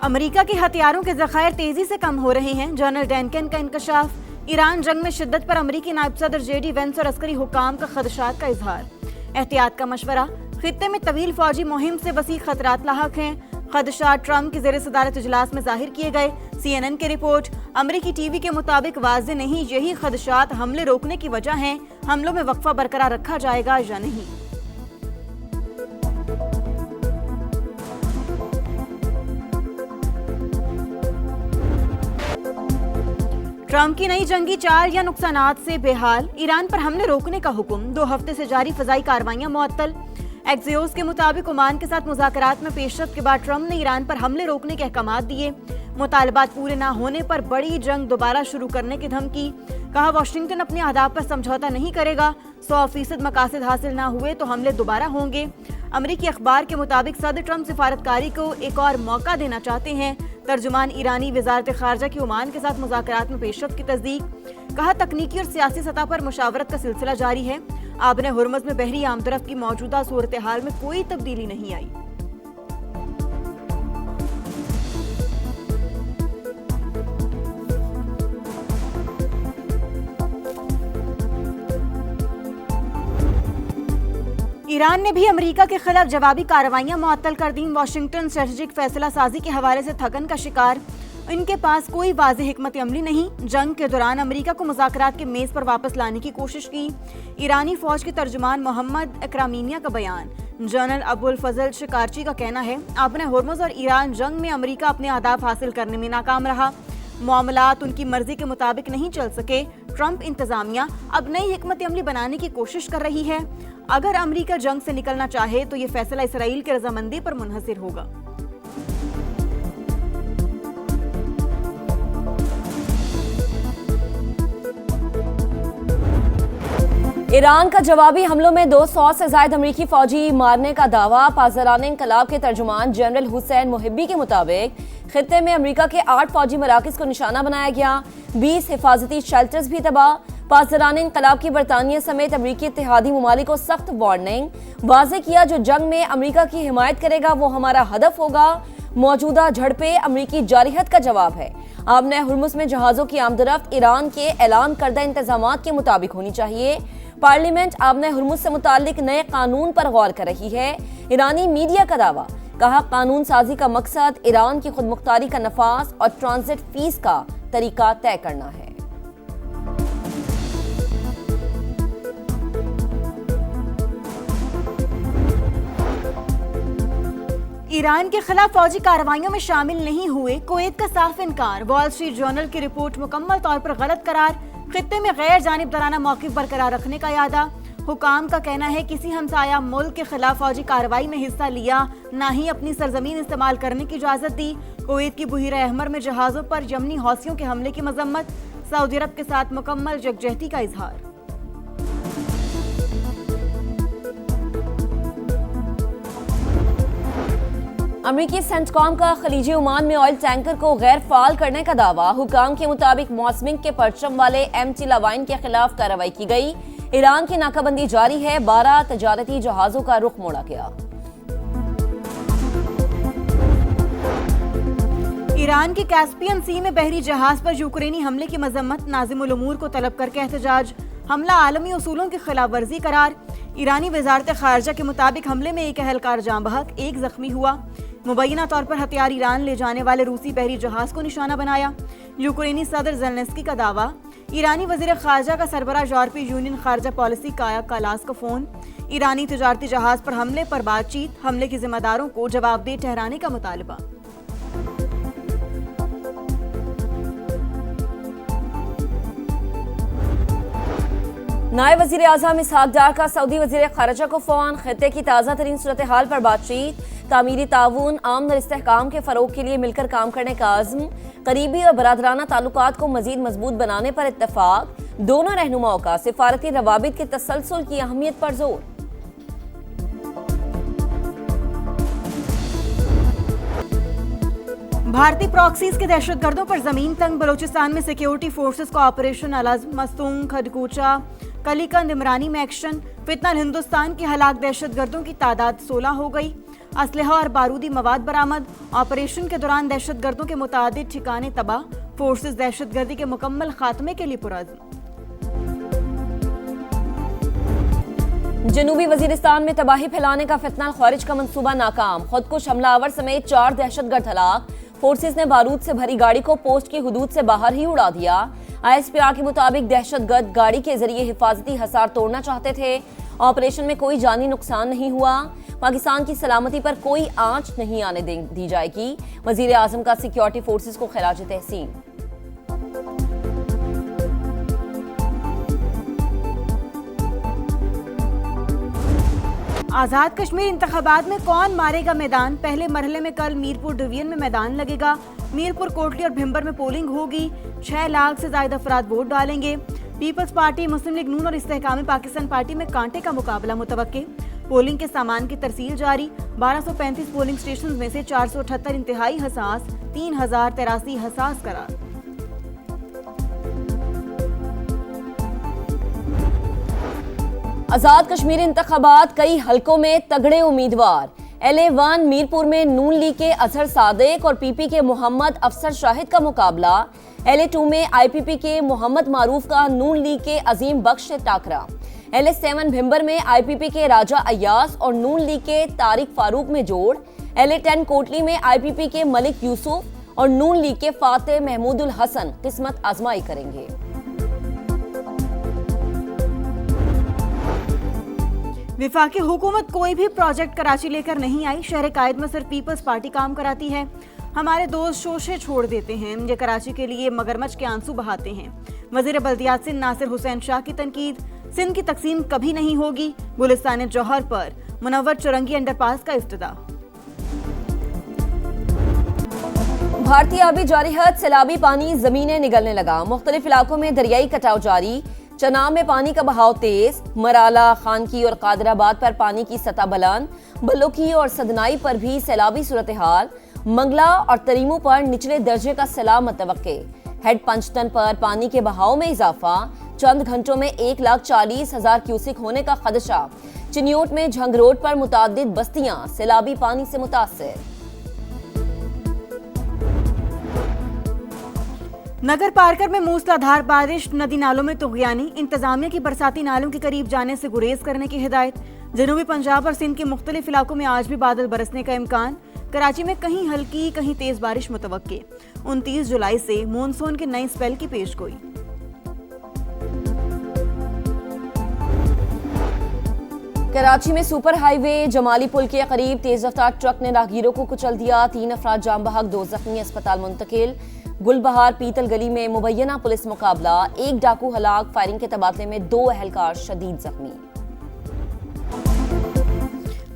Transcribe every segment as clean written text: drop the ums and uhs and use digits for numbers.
America के हथियारों के ज़खायर तेजी से कम हो रहे हैं। जनरल डैनकन का इंकशाफ। ईरान जंग में शिद्दत पर अमेरिकी नायब सदर JD वेंस और अस्करी हुकाम का खदशात का इजहार। एहतियात का मशवरा। खित्ते में तवील फौजी मुहिम से वसी खतरात लाहक हैं। खदशात ट्रंप की ज़ेर सदारत इजलास में जाहिर किए गए। CNN की रिपोर्ट। अमेरिकी TV के मुताबिक वाज़े नहीं यही खदशात हमले रोकने की वजह हैं। हमलों में वक्फा बरकरार रखा जाएगा या नहीं। ट्रंप की नई जंगी चाल या नुकसानात से बेहाल। ईरान पर हमले रोकने का हुक्म। 2 हफ्ते से जारी फजाई कार्रवाइयां मुअत्तल। एक्सियोस के मुताबिक ओमान के साथ मुज़ाकरात में पेशरफ्त के बाद ट्रंप ने ईरान पर हमले रोकने के अहकामात दिए। मुतालबात पूरे न होने पर बड़ी जंग दोबारा शुरू करने की धमकी। कहा वाशिंगटन अपने अहदाफ पर समझौता नहीं करेगा। 100% मकासद हासिल न हुए तो हमले दोबारा होंगे। अमेरिकी अखबार के मुताबिक सदर ट्रंप सिफारतकारी को एक और मौका देना चाहते हैं। तर्जुमान ईरानी वजारत खारजा की ओमान के साथ मुज़ाकरात में पेशरफ्त की तस्दीक। कहा तकनीकी और सियासी सतह पर मुशावरत का सिलसिला जारी है। आबने हुर्मुज़ में बहरी आमदरफ्त की मौजूदा सूरत हाल में कोई तब्दीली नहीं आई। ईरान ने भी अमेरिका के खिलाफ जवाबी कार्रवाइयां मुअत्तल कर दी। वाशिंगटन स्ट्रेटेजिक फैसला साजी के हवाले से थकन का शिकार। इनके पास कोई वाज़ेह हिकमत अमली नहीं। जंग के दौरान अमेरिका को मुज़ाकरात के मेज़ पर वापस लाने की कोशिश की। ईरानी फौज के तर्जुमान मोहम्मद इकरामिनिया का बयान। जनरल अबुल फजल शिकारची का कहना है आबने हुर्मुज़ और ईरान जंग में अमेरिका अपने अहदाफ हासिल करने में नाकाम रहा। मामलात उनकी मर्जी के मुताबिक नहीं चल सके। ट्रंप इंतजामिया अब नई हिकमत अमली बनाने की कोशिश कर रही है। अगर अमेरिका जंग से निकलना चाहे तो ये फैसला इसराइल की रजामंदी पर मुनहसिर होगा। ईरान का जवाबी हमलों में 200 से ज्यादा अमेरिकी फौजी मारने का दावा। पासदाराने इंकलाब के तर्जुमान जनरल हुसैन मुहिब्बी के मुताबिक खित्ते में अमेरिका के 8 फौजी मराकज़ को निशाना बनाया गया। 20 हिफाजती शेल्टर्स भी तबाह। पासदाराने इंकलाब की बरतानिया समेत अमेरिकी इत्तेहादी ममालिक को सख्त वार्निंग। वाज़े किया जो जंग में अमेरिका की हिमायत करेगा वो हमारा हदफ होगा। मौजूदा झड़पें अमेरिकी जारिहत का जवाब है। आबने हुर्मुज़ में जहाज़ों की आमदरफ्त ईरान के ऐलान करदा इंतजामात के मुताबिक होनी चाहिए। पार्लियामेंट आबने हुर्मुज़ से मुताल्लिक नए कानून पर गौर कर रही है। ईरानी मीडिया का दावा। कहा कानून साजी का मकसद ईरान की खुद मुख्तारी का नफाज और ट्रांजिट फीस का तरीका तय करना है। ईरान के खिलाफ फौजी कार्रवाइयों में शामिल नहीं हुए कुवैत का साफ इनकार। वॉल स्ट्रीट जर्नल की रिपोर्ट मुकम्मल तौर पर गलत करार। खित्ते में गैर जानिबदाराना मौक़िफ़ बरकरार रखने का इरादा। हुकाम का कहना है किसी हमसाया मुल्क के खिलाफ फौजी कार्रवाई में हिस्सा लिया, ना ही अपनी सरजमीन इस्तेमाल करने की इजाज़त दी। कुवैत की बुहीरा अहमर में जहाज़ों पर यमनी हौसियों के हमले की मजम्मत। सऊदी अरब के साथ मुकम्मल यकजहती का इजहार। अमेरिकी सेंटकॉम का खलीजी ओमान में ऑयल टैंकर को गैर फाल करने का दावा। हुकाम के मुताबिक मौसमिंग के परचम वाले MT लावाइन के खिलाफ कार्रवाई की गई। ईरान की नाकाबंदी जारी है। 12 तजारती जहाजों का रुख मोड़ा गया। ईरान के कैस्पियन सी में बहरी जहाज पर यूक्रेनी हमले की मजम्मत। नाज़िमुल उमूर को तलब करके एहतजाज। हमला आलमी उसूलों की खिलाफ वर्जी करार। ईरानी वजारत खारजा के मुताबिक हमले में एक अहलकार जाँ बहक, एक जख्मी हुआ। मुबैना तौर पर हथियार ईरान ले जाने वाले रूसी बहरी जहाज को निशाना बनाया। यूक्रेनी सदर ज़ेलेंस्की का दावा। ईरानी वज़ीर खारजा का सरबराह यूरोपीय यूनियन खारजा पॉलिसी काया कालास का फोन। ईरानी तजारती जहाज पर हमले पर बातचीत। हमले के जिम्मेदारों को जवाबदेह ठहराने का मुतालबा। नायब वज़ीर आज़म इसहाक डार का सऊदी वज़ीर खारजा को फ़ोन। खित्ते की ताज़ा तरीन सूरत हाल पर बातचीत। तामीरी ताउन आमन और इस्तेहकाम के फ़रोग के लिए मिलकर काम करने का आज़म। करीबी और बरादराना ताल्लुकात को मज़ीद मजबूत बनाने पर इत्तफ़ाक। दोनों रहनुमाओं का सिफारती रवाबित के तसलसल की अहमियत पर जोर। भारतीय प्रॉक्सीज के दहशतगर्दों पर जमीन तंग। बलोचिस्तान में सिक्योरिटी फोर्सेस का ऑपरेशन अलज़म, मस्तूंग, खडकूचा, कलीकंद, इमरानी में एक्शन। फितनल हिंदुस्तान के हलाक दहशतगर्दों की तादाद 16 हो गई। असलहा और बारूदी मवाद बरामद। ऑपरेशन के दौरान दहशतगर्दों के मुतादिद ठिकाने तबाह। फोर्सेस दहशतगर्दी के मुकम्मल खात्मे के लिए पुरअज़्म। जनूबी वजीरिस्तान में तबाही फैलाने का फितना खारिज का मंसूबा नाकाम। खुदकुश हमलावर समेत 4 दहशतगर्द हलाक। फोर्सेस ने बारूद से भरी गाड़ी को पोस्ट की हुदूद से बाहर ही उड़ा दिया। ISPR के मुताबिक दहशतगर्द गाड़ी के जरिए हिफाजती हसार तोड़ना चाहते थे। ऑपरेशन में कोई जानी नुकसान नहीं हुआ। पाकिस्तान की सलामती पर कोई आंच नहीं आने दी जाएगी। वजीर आजम का सिक्योरिटी फोर्सेस को खिराज तहसीन। आजाद कश्मीर इंतखाबात में कौन मारेगा मैदान। पहले मरहले में कल मीरपुर डिवीजन में मैदान लगेगा। मीरपुर, कोटली और भिम्बर में पोलिंग होगी। 6 लाख से ज्यादा अफराद वोट डालेंगे। पीपल्स पार्टी, मुस्लिम लीग नून और इस्तेहकाम पाकिस्तान पार्टी में कांटे का मुकाबला मुतवक्के। पोलिंग के सामान की तरसील जारी। 1235 पोलिंग स्टेशन में से 478 इंतहाई हसास, 3083 हसास करार। आजाद कश्मीर इंतखाबात, कई हलकों में तगड़े उम्मीदवार। LA1 मीरपुर में नून लीग के अजहर सादिक और PP के मोहम्मद अफसर शाहिद का मुकाबला। LA2 में IPP के मोहम्मद मारूफ का नून लीग के अजीम बख्श से टाकरा। LA7 भिम्बर में IPP के राजा अय्यास और नून लीग के तारिक फारूक में जोड़। LA10 कोटली में IPP के मलिक यूसुफ और नून लीग के फातेह महमूदुल हसन किस्मत आजमाई करेंगे। विफाकी हुकूमत कोई भी प्रोजेक्ट कराची लेकर नहीं आई। शहर कायद में सिर्फ पीपल्स पार्टी काम कराती है। हमारे दोस्त शोशे छोड़ देते हैं, ये कराची के लिए मगरमच्छ के आंसू बहाते हैं। वजीर बल्दियात सिंध नासिर हुसैन शाह की तनकीद। सिंध की तकसीम कभी नहीं होगी। गुलिस्तान जौहर पर मुनव्वर चुरंगी अंडरपास का इफ्तिताह। भारतीय आबी जारिहत, सैलाबी पानी जमीनें निगलने लगा। मुख्तलिफ इलाकों में दरियाई कटाव जारी। चनाब में पानी का बहाव तेज। मराला, खानकी और कादराबाद पर पानी की सतह बुलंद। बलोकी और सदनाई पर भी सैलाबी सूरत हाल। मंगला और तरीमू पर निचले दर्जे का सैलाब मुतवक्के। हेड पंचतन पर पानी के बहाव में इजाफा। चंद घंटों में 1,40,000 क्यूसिक होने का खदशा। चिन्योट में झंग रोड पर मुतादिद बस्तियां सैलाबी पानी से मुतासिर। नगर पारकर में मूसलाधार बारिश, नदी नालों में तुगयानी। इंतजामिया की बरसाती नालों के करीब जाने से गुरेज करने की हिदायत। जनूबी पंजाब और सिंध के मुख्तलिफ इलाकों में आज भी बादल बरसने का इम्कान। कराची में कहीं हल्की कहीं तेज बारिश मुतवक्के। 29 जुलाई से मानसून के नए स्पेल की पेशगोई। कराची में सुपर हाईवे जमाली पुल के करीब तेज रफ्तार ट्रक ने राहगीरों को कुचल दिया। 3 अफराद जाम बहक, 2 जख्मी, अस्पताल मुंतकिल। गुलबहार पीतल गली में मुबैना पुलिस मुकाबला। 1 डाकू हलाक, फायरिंग के तबादले में 2 अहलकार शदीद जख्मी।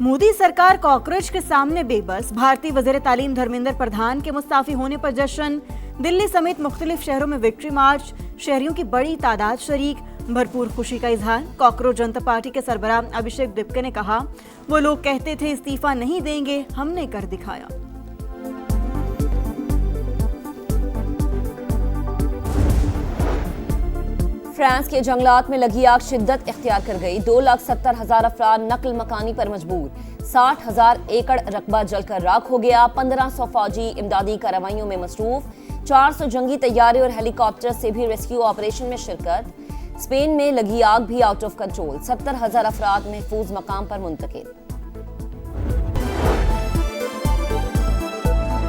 मोदी सरकार कॉकरोच के सामने बेबस। भारतीय वजीर तालीम धर्मेंद्र प्रधान के मुस्ताफी होने पर जश्न। दिल्ली समेत मुख्तलिफ शहरों में विक्ट्री मार्च। शहरियों की बड़ी तादाद शरीक। भरपूर खुशी का इजहार। कॉकरोच जनता पार्टी के सरबराह अभिषेक दिप्के ने कहा, वो लोग कहते थे इस्तीफा नहीं देंगे, हमने कर दिखाया। फ्रांस के जंगलात में लगी आग शिद्दत इख्तियार कर गई। 2,70,000 अफराद नकल मकानी पर मजबूर। 60,000 एकड़ रकबा जलकर राख हो गया। 1500 फौजी इमदादी कार्रवाइयों में मसरूफ। 400 जंगी तैयारे और हेलीकॉप्टर से भी रेस्क्यू ऑपरेशन में शिरकत। स्पेन में लगी आग भी आउट ऑफ कंट्रोल। 70,000 अफराद महफूज मकाम पर मुंतकिल।